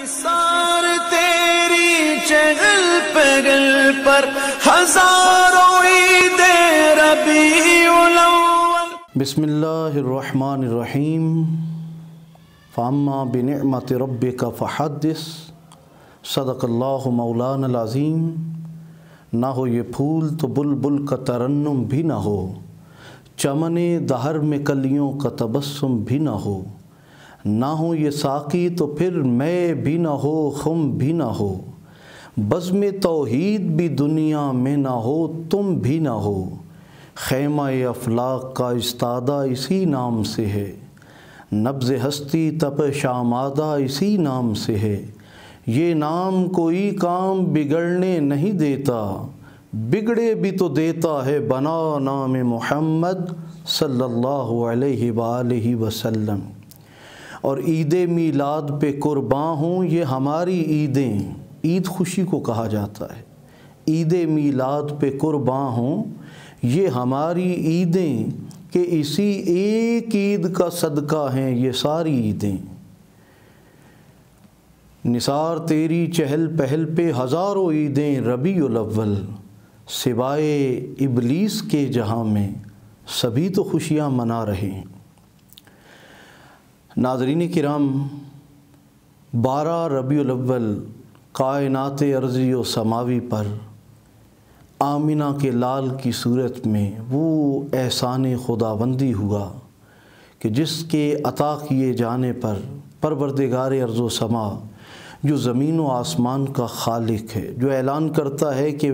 نثار تیری چہل پگل پر ہزاروں عید ربیع الاول۔ بسم اللہ الرحمن الرحیم۔ فاما بنعمت ربک فحدث۔ صدق اللہ مولانا العظیم۔ نہ ہو یہ پھول تو بلبل کا ترنم بھی نہ ہو، چمن دہر میں کلیوں کا تبسم بھی نہ ہو، نہ ہو یہ ساقی تو پھر میں بھی نہ ہو، خم بھی نہ ہو، بزم توحید بھی دنیا میں نہ ہو، تم بھی نہ ہو، خیمہ افلاک کا استادہ اسی نام سے ہے، نبض ہستی تپش آمادہ اسی نام سے ہے، یہ نام کوئی کام بگڑنے نہیں دیتا، بگڑے بھی تو دیتا ہے بنا نام محمد صلی اللہ علیہ وآلہ وسلم۔ اور عید میلاد پہ قرباں ہوں یہ ہماری عیدیں، عید خوشی کو کہا جاتا ہے، عید میلاد پہ قرباں ہوں یہ ہماری عیدیں، کہ اسی ایک عید کا صدقہ ہیں یہ ساری عیدیں۔ نثار تیری چہل پہل پہ ہزاروں عیدیں ربیع الاول، سوائے ابلیس کے جہاں میں سبھی تو خوشیاں منا رہے ہیں۔ ناظرین کرام، 12 ربیع الاول کائنات ارضی و سماوی پر آمنہ کے لال کی صورت میں وہ احسان خداوندی ہوا کہ جس کے عطا کیے جانے پر پروردگار ارض و سما، جو زمین و آسمان کا خالق ہے، جو اعلان کرتا ہے کہ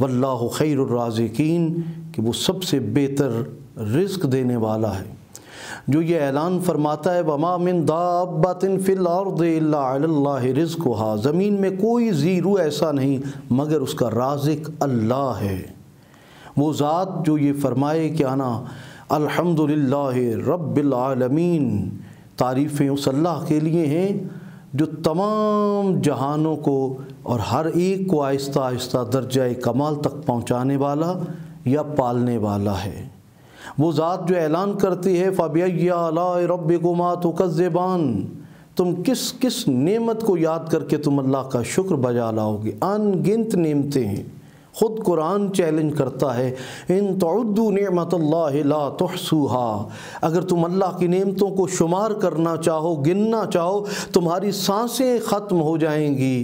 واللہ خیر الرازقین، کہ وہ سب سے بہتر رزق دینے والا ہے، جو یہ اعلان فرماتا ہے وما من دابۃ فی الارض الا علی اللہ رزقھا، زمین میں کوئی ذی روح ایسا نہیں مگر اس کا رازق اللہ ہے، وہ ذات جو یہ فرمائے کہ انا الحمدللہ رب العالمین، تعریفیں اس اللہ کے لیے ہیں جو تمام جہانوں کو اور ہر ایک کو آہستہ آہستہ درجہ کمال تک پہنچانے والا یا پالنے والا ہے، وہ ذات جو اعلان کرتی ہے فَبِأَيِّ آلَاءِ رَبِّكُمَا تُكَذِّبَانِ، تم کس نعمت کو یاد کر کے تم اللہ کا شکر بجا لاؤ گے، ان گنت نعمتیں ہیں۔ خود قرآن چیلنج کرتا ہے ان تعدوا نعمت اللہ لا تحصوها، اگر تم اللہ کی نعمتوں کو شمار کرنا چاہو، گننا چاہو، تمہاری سانسیں ختم ہو جائیں گی،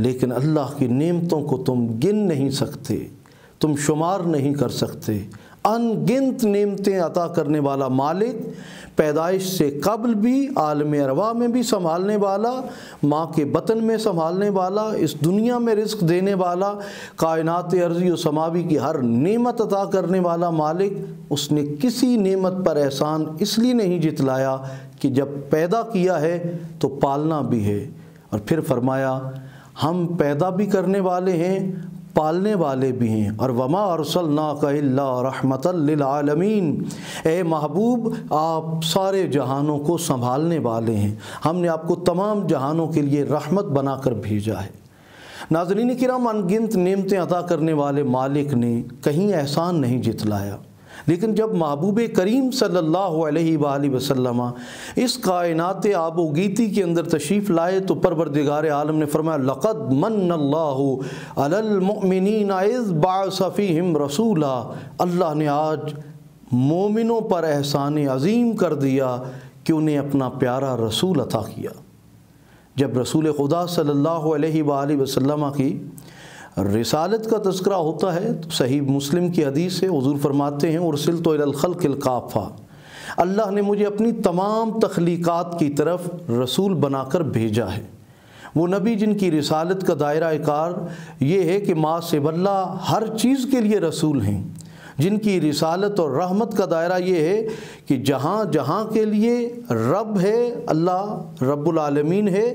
لیکن اللہ کی نعمتوں کو تم گن نہیں سکتے، تم شمار نہیں کر سکتے۔ ان گنت نعمتیں عطا کرنے والا مالک، پیدائش سے قبل بھی عالم ارواح میں بھی سنبھالنے والا، ماں کے بطن میں سنبھالنے والا، اس دنیا میں رزق دینے والا، کائنات ارضی و سماوی کی ہر نعمت عطا کرنے والا مالک، اس نے کسی نعمت پر احسان اس لیے نہیں جتلایا کہ جب پیدا کیا ہے تو پالنا بھی ہے، اور پھر فرمایا ہم پیدا بھی کرنے والے ہیں، پالنے والے بھی ہیں، اور وما ارسلناک الا رحمۃ للعالمین، اے محبوب آپ سارے جہانوں کو سنبھالنے والے ہیں، ہم نے آپ کو تمام جہانوں کے لیے رحمت بنا کر بھیجا ہے۔ ناظرین کرام، ان گنت نعمتیں عطا کرنے والے مالک نے کہیں احسان نہیں جتلایا، لیکن جب محبوب کریم صلی اللہ علیہ وآلہ وسلم اس کائنات آب و گیتی کے اندر تشریف لائے تو پروردگار عالم نے فرمایا لقد من اللہ علی المؤمنین اذ بعث فیہم رسولا، اللہ نے آج مومنوں پر احسان عظیم کر دیا کہ انہیں اپنا پیارا رسول عطا کیا۔ جب رسول خدا صلی اللہ علیہ وآلہ وسلم کی رسالت کا تذکرہ ہوتا ہے تو صحیح مسلم کی حدیث سے حضور فرماتے ہیں ارسلت الی الخلق الکافہ، اللہ نے مجھے اپنی تمام تخلیقات کی طرف رسول بنا کر بھیجا ہے۔ وہ نبی جن کی رسالت کا دائرہ کار یہ ہے کہ ما سوی اللہ ہر چیز کے لیے رسول ہیں، جن کی رسالت اور رحمت کا دائرہ یہ ہے کہ جہاں جہاں کے لیے رب ہے، اللہ رب العالمین ہے،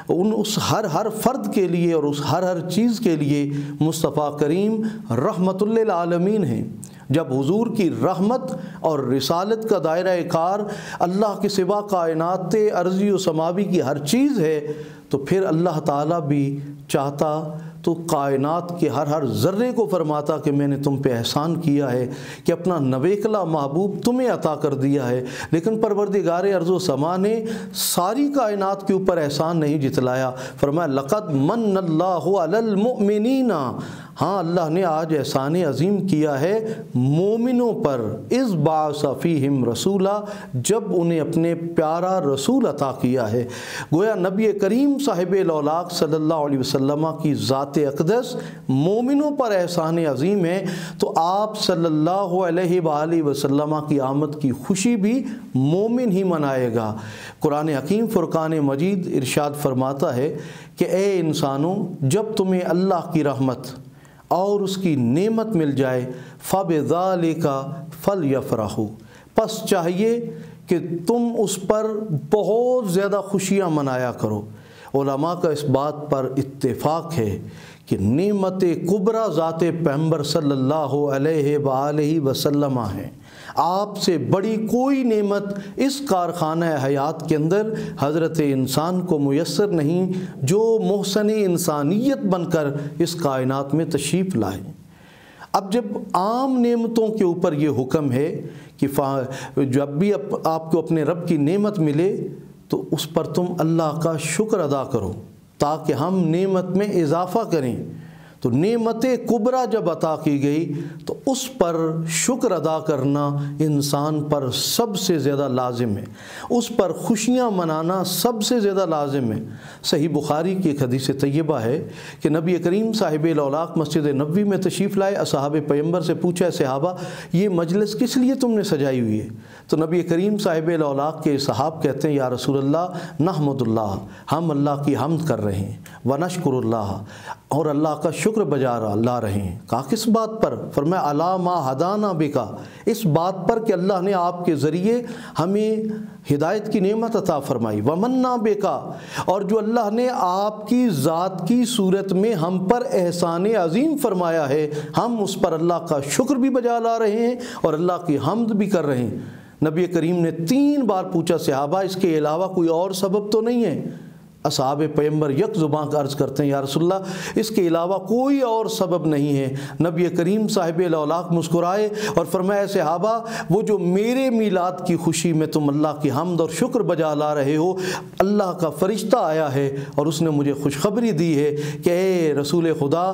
اس ہر فرد کے لیے اور اس ہر چیز کے لیے مصطفیٰ کریم رحمت للعالمین ہیں۔ جب حضور کی رحمت اور رسالت کا دائرہ کار اللہ کے سوا کائنات ارضی و سماوی کی ہر چیز ہے تو پھر اللہ تعالیٰ بھی چاہتا تو کائنات کے ہر ذرے کو فرماتا کہ میں نے تم پہ احسان کیا ہے کہ اپنا نویکلا محبوب تمہیں عطا کر دیا ہے، لیکن پروردگار ارض و سما نے ساری کائنات کے اوپر احسان نہیں جتلایا۔ فرمایا لقد من اللہ علی المؤمنین، ہاں اللہ نے آج احسان عظیم کیا ہے مومنوں پر، اذ بعث فیہم رسولا، جب انہیں اپنے پیارا رسول عطا کیا ہے۔ گویا نبی کریم صاحب الاولاق صلی اللہ علیہ وسلم کی ذات اقدس مومنوں پر احسان عظیم ہے، تو آپ صلی اللہ علیہ وآلہ وسلم کی آمد کی خوشی بھی مومن ہی منائے گا۔ قرآن حکیم فرقان مجید ارشاد فرماتا ہے کہ اے انسانوں، جب تمہیں اللہ کی رحمت اور اس کی نعمت مل جائے فَبِذَالِكَ فَلْيَفْرَحُوا، پس چاہیے کہ تم اس پر بہت زیادہ خوشیاں منایا کرو۔ علماء کا اس بات پر اتفاق ہے کہ نعمت کبریٰ ذات پیغمبر صلی اللہ علیہ وآلہ وسلم ہیں۔ آپ سے بڑی کوئی نعمت اس کارخانہ حیات کے اندر حضرت انسان کو میسر نہیں، جو محسن انسانیت بن کر اس کائنات میں تشریف لائے۔ اب جب عام نعمتوں کے اوپر یہ حکم ہے کہ جب بھی آپ کو اپنے رب کی نعمت ملے تو اس پر تم اللہ کا شکر ادا کرو تاکہ ہم نعمت میں اضافہ کریں۔ تو نعمت کبریٰ جب عطا کی گئی تو اس پر شکر ادا کرنا انسان پر سب سے زیادہ لازم ہے، اس پر خوشیاں منانا سب سے زیادہ لازم ہے۔ صحیح بخاری کی ایک حدیث طیبہ ہے کہ نبی کریم صاحب الاولاق مسجد نبوی میں تشریف لائے، اصحاب پیغمبر سے پوچھا صحابہ یہ مجلس کس لیے تم نے سجائی ہوئی ہے؟ تو نبی کریم صاحب الاولاق کے صحاب کہتے ہیں یا رسول اللہ نحمد اللہ، ہم اللہ کی حمد کر رہے ہیں، ونشکر اللہ، اور اللہ کا شکر بجا لا رہے ہیں۔ کہا کس بات پر؟ فرمایا علی ما ہدانا بکا، اس بات پر کہ اللہ نے آپ کے ذریعے ہمیں ہدایت کی نعمت عطا فرمائی، ومنا بکا، اور جو اللہ نے آپ کی ذات کی صورت میں ہم پر احسان عظیم فرمایا ہے، ہم اس پر اللہ کا شکر بھی بجا لا رہے ہیں اور اللہ کی حمد بھی کر رہے ہیں۔ نبی کریم نے 3 بار پوچھا صحابہ اس کے علاوہ کوئی اور سبب تو نہیں ہے؟ اصحاب پیغمبر یک زباں کا عرض کرتے ہیں یا رسول اللہ اس کے علاوہ کوئی اور سبب نہیں ہے۔ نبی کریم صاحب الاولاق مسکرائے اور فرمایا صحابہ وہ جو میرے میلاد کی خوشی میں تم اللہ کی حمد اور شکر بجا لا رہے ہو، اللہ کا فرشتہ آیا ہے اور اس نے مجھے خوشخبری دی ہے کہ اے رسول خدا،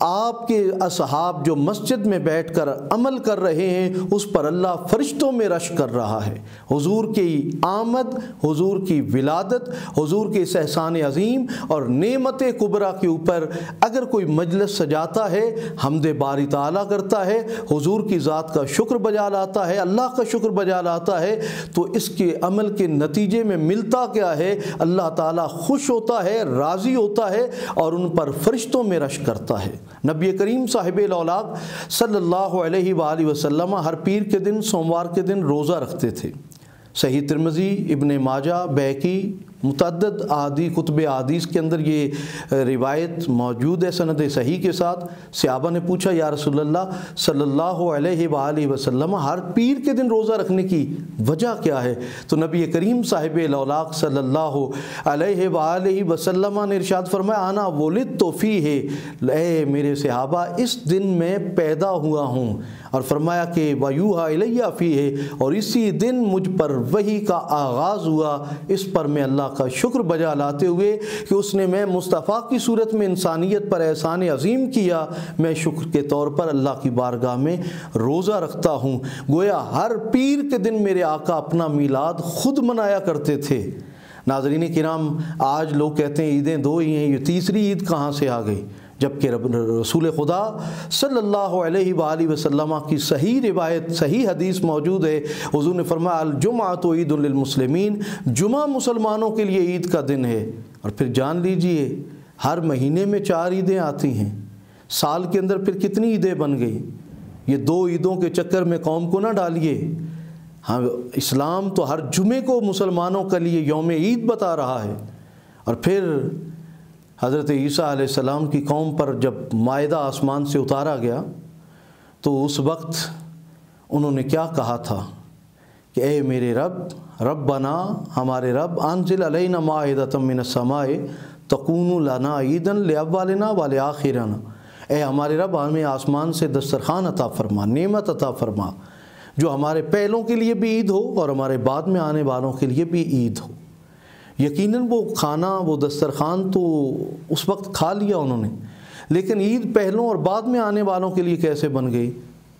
آپ کے اصحاب جو مسجد میں بیٹھ کر عمل کر رہے ہیں اس پر اللہ فرشتوں میں رش کر رہا ہے۔ حضور کی آمد، حضور کی ولادت، حضور کے اس احسان عظیم اور نعمت کبریٰ کے اوپر اگر کوئی مجلس سجاتا ہے، حمد باری تعالیٰ کرتا ہے، حضور کی ذات کا شکر بجا لاتا ہے، اللہ کا شکر بجا لاتا ہے، تو اس کے عمل کے نتیجے میں ملتا کیا ہے؟ اللہ تعالیٰ خوش ہوتا ہے، راضی ہوتا ہے اور ان پر فرشتوں میں رش کرتا ہے۔ نبی کریم صاحب الاولاق صلی اللہ علیہ وآلہ وسلم ہر پیر کے دن، سوموار کے دن روزہ رکھتے تھے۔ صحیح ترمذی، ابن ماجہ، بیہقی، متعدد کتب احادیث کے اندر یہ روایت موجود ہے سند صحیح کے ساتھ۔ صحابہ نے پوچھا یا رسول اللہ صلی اللہ علیہ وآلہ وسلم ہر پیر کے دن روزہ رکھنے کی وجہ کیا ہے؟ تو نبی کریم صاحب الاولاق صلی اللہ علیہ وآلہ وسلم نے ارشاد فرمایا انا ولدت فیہ، اے میرے صحابہ اس دن میں پیدا ہوا ہوں، اور فرمایا کہ وَيُوحَى إِلَيَّ فِيهِ، اور اسی دن مجھ پر وحی کا آغاز ہوا۔ اس پر میں اللہ کا شکر بجا لاتے ہوئے کہ اس نے میں مصطفیٰ کی صورت میں انسانیت پر احسان عظیم کیا، میں شکر کے طور پر اللہ کی بارگاہ میں روزہ رکھتا ہوں۔ گویا ہر پیر کے دن میرے آقا اپنا میلاد خود منایا کرتے تھے۔ ناظرین کرام، آج لوگ کہتے ہیں عیدیں 2 ہی ہیں، یہ تیسری عید کہاں سے آ گئی؟ جبکہ رسول خدا صلی اللہ علیہ وآلہ وسلم کی صحیح روایت، صحیح حدیث موجود ہے۔ حضور نے فرمایا الجمعۃ عید للمسلمین، جمعہ مسلمانوں کے لیے عید کا دن ہے۔ اور پھر جان لیجئے ہر مہینے میں 4 عیدیں آتی ہیں، سال کے اندر پھر کتنی عیدیں بن گئی؟ یہ 2 عیدوں کے چکر میں قوم کو نہ ڈالیے۔ ہاں، اسلام تو ہر جمعے کو مسلمانوں کے لیے یوم عید بتا رہا ہے۔ اور پھر حضرت عیسیٰ علیہ السلام کی قوم پر جب مائدہ آسمان سے اتارا گیا تو اس وقت انہوں نے کیا کہا تھا کہ اے میرے رب، ربنا، ہمارے رب، انزل علینا مائدۃ من السماء، تکون لنا عیدن لاولنا ولآخرنا، اے ہمارے رب ہمیں آسمان سے دسترخوان عطا فرما، نعمت عطا فرما جو ہمارے پہلوں کے لیے بھی عید ہو اور ہمارے بعد میں آنے والوں کے لیے بھی عید ہو۔ یقیناً وہ کھانا، وہ دسترخوان تو اس وقت کھا لیا انہوں نے، لیکن عید پہلوں اور بعد میں آنے والوں کے لیے کیسے بن گئی؟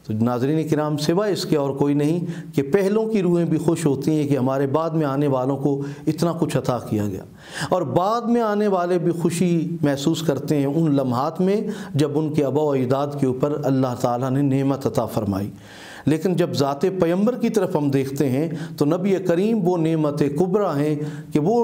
تو ناظرین کرام، سوائے اس کے اور کوئی نہیں کہ پہلوں کی روحیں بھی خوش ہوتی ہیں کہ ہمارے بعد میں آنے والوں کو اتنا کچھ عطا کیا گیا، اور بعد میں آنے والے بھی خوشی محسوس کرتے ہیں ان لمحات میں جب ان کے آباء و اجداد کے اوپر اللہ تعالیٰ نے نعمت عطا فرمائی۔ لیکن جب ذات پیغمبر کی طرف ہم دیکھتے ہیں تو نبی کریم وہ نعمت کبریٰ ہیں کہ وہ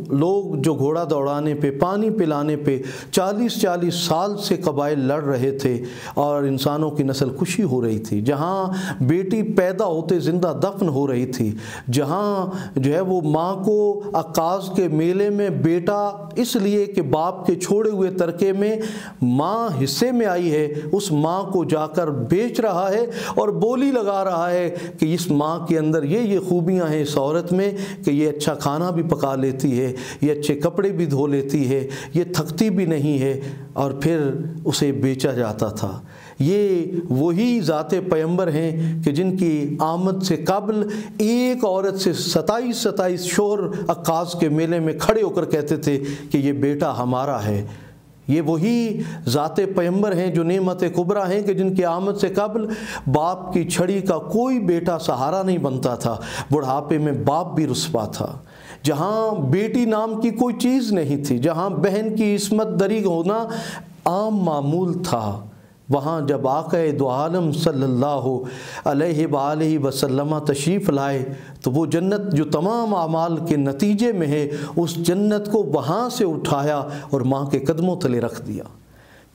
لوگ جو گھوڑا دوڑانے پہ، پانی پلانے پہ 40 سال سے قبائل لڑ رہے تھے اور انسانوں کی نسل کشی ہو رہی تھی، جہاں بیٹی پیدا ہوتے زندہ دفن ہو رہی تھی، جہاں جو ہے وہ ماں کو عکاظ کے میلے میں بیٹا اس لیے کہ باپ کے چھوڑے ہوئے ترکے میں ماں حصے میں آئی ہے، اس ماں کو جا کر بیچ رہا ہے اور بولی لگا رہا ہے کہ اس ماں کے اندر یہ خوبیاں ہیں اس عورت میں کہ یہ اچھا کھانا بھی پکا لیتی ہے، یہ اچھے کپڑے بھی دھو لیتی ہے، یہ تھکتی بھی نہیں ہے، اور پھر اسے بیچا جاتا تھا۔ یہ وہی ذات پیغمبر ہیں کہ جن کی آمد سے قبل ایک عورت سے 27 شوہر عکاظ کے میلے میں کھڑے ہو کر کہتے تھے کہ یہ بیٹا ہمارا ہے۔ یہ وہی ذات پیغمبر ہیں جو نعمت کبریٰ ہیں کہ جن کی آمد سے قبل باپ کی چھڑی کا کوئی بیٹا سہارا نہیں بنتا تھا، بڑھاپے میں باپ بھی رسوا تھا، جہاں بیٹی نام کی کوئی چیز نہیں تھی، جہاں بہن کی عصمت دری ہونا عام معمول تھا، وہاں جب آقا دو عالم صلی اللہ علیہ وآلہ وسلم تشریف لائے تو وہ جنت جو تمام اعمال کے نتیجے میں ہے، اس جنت کو وہاں سے اٹھایا اور ماں کے قدموں تلے رکھ دیا۔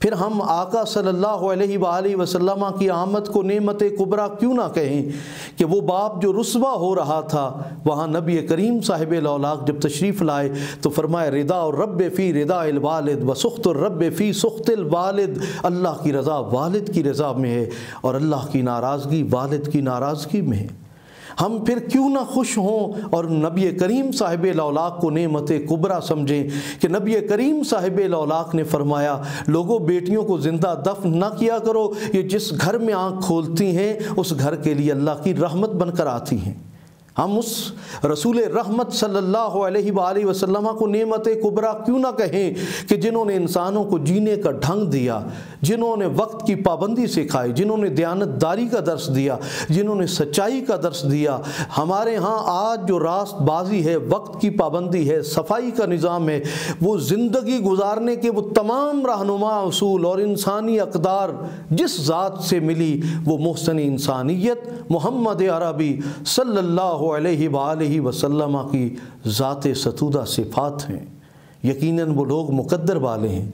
پھر ہم آقا صلی اللہ علیہ وآلہ وسلم کی آمد کو نعمت کبریٰ کیوں نہ کہیں کہ وہ باپ جو رسوا ہو رہا تھا، وہاں نبی کریم صاحب الاولاق جب تشریف لائے تو فرمایا رضا الرب فی رضا الوالد و سخط الرب فی سخط الوالد، اللہ کی رضا والد کی رضا میں ہے اور اللہ کی ناراضگی والد کی ناراضگی میں ہے۔ ہم پھر کیوں نہ خوش ہوں اور نبی کریم صاحب الاولاق کو نعمت کبریٰ سمجھیں کہ نبی کریم صاحب الاولاق نے فرمایا لوگوں بیٹیوں کو زندہ دفن نہ کیا کرو، یہ جس گھر میں آنکھ کھولتی ہیں اس گھر کے لیے اللہ کی رحمت بن کر آتی ہیں۔ ہم اس رسول رحمت صلی اللہ علیہ وآلہ وسلم کو نعمت کبریٰ کیوں نہ کہیں کہ جنہوں نے انسانوں کو جینے کا ڈھنگ دیا، جنہوں نے وقت کی پابندی سکھائی، جنہوں نے دیانت داری کا درس دیا، جنہوں نے سچائی کا درس دیا۔ ہمارے ہاں آج جو راست بازی ہے، وقت کی پابندی ہے، صفائی کا نظام ہے، وہ زندگی گزارنے کے وہ تمام رہنما اصول اور انسانی اقدار جس ذات سے ملی وہ محسن انسانیت محمد عربی صلی اللہ علیہ وآلہ وسلم کی ذات ستودہ صفات ہیں۔ یقیناً وہ لوگ مقدر والے ہیں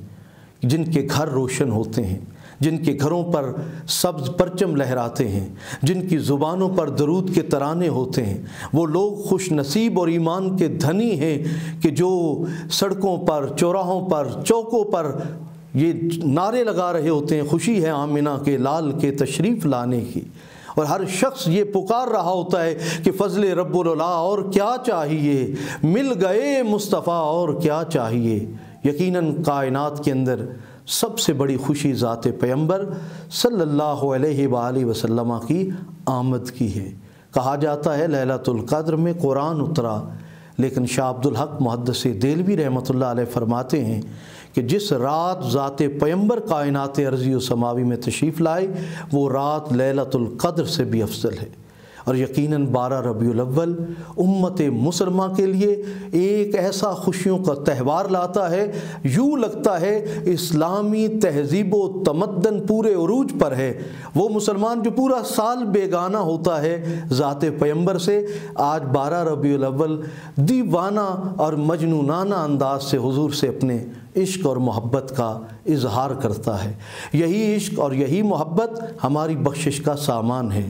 جن کے گھر روشن ہوتے ہیں، جن کے گھروں پر سبز پرچم لہراتے ہیں، جن کی زبانوں پر درود کے ترانے ہوتے ہیں۔ وہ لوگ خوش نصیب اور ایمان کے دھنی ہیں کہ جو سڑکوں پر، چوراہوں پر، چوکوں پر یہ نعرے لگا رہے ہوتے ہیں خوشی ہے آمنہ کے لال کے تشریف لانے کی، اور ہر شخص یہ پکار رہا ہوتا ہے کہ فضل رب العلا اور کیا چاہیے، مل گئے مصطفیٰ اور کیا چاہیے۔ یقیناً کائنات کے اندر سب سے بڑی خوشی ذات پیغمبر صلی اللہ علیہ وآلہ وسلم کی آمد کی ہے۔ کہا جاتا ہے لیلۃ القدر میں قرآن اترا، لیکن شاہ عبد الحق محدث دہلوی رحمۃ اللہ علیہ فرماتے ہیں کہ جس رات ذات پیغمبر کائنات ارضی و سماوی میں تشریف لائے وہ رات لیلۃ القدر سے بھی افضل ہے، اور یقیناً 12 ربیع الاول امت مسلمہ کے لیے ایک ایسا خوشیوں کا تہوار لاتا ہے، یوں لگتا ہے اسلامی تہذیب و تمدن پورے عروج پر ہے۔ وہ مسلمان جو پورا سال بیگانہ ہوتا ہے ذات پیغمبر سے، آج 12 ربیع الاول دیوانہ اور مجنونانہ انداز سے حضور سے اپنے عشق اور محبت کا اظہار کرتا ہے۔ یہی عشق اور یہی محبت ہماری بخشش کا سامان ہے۔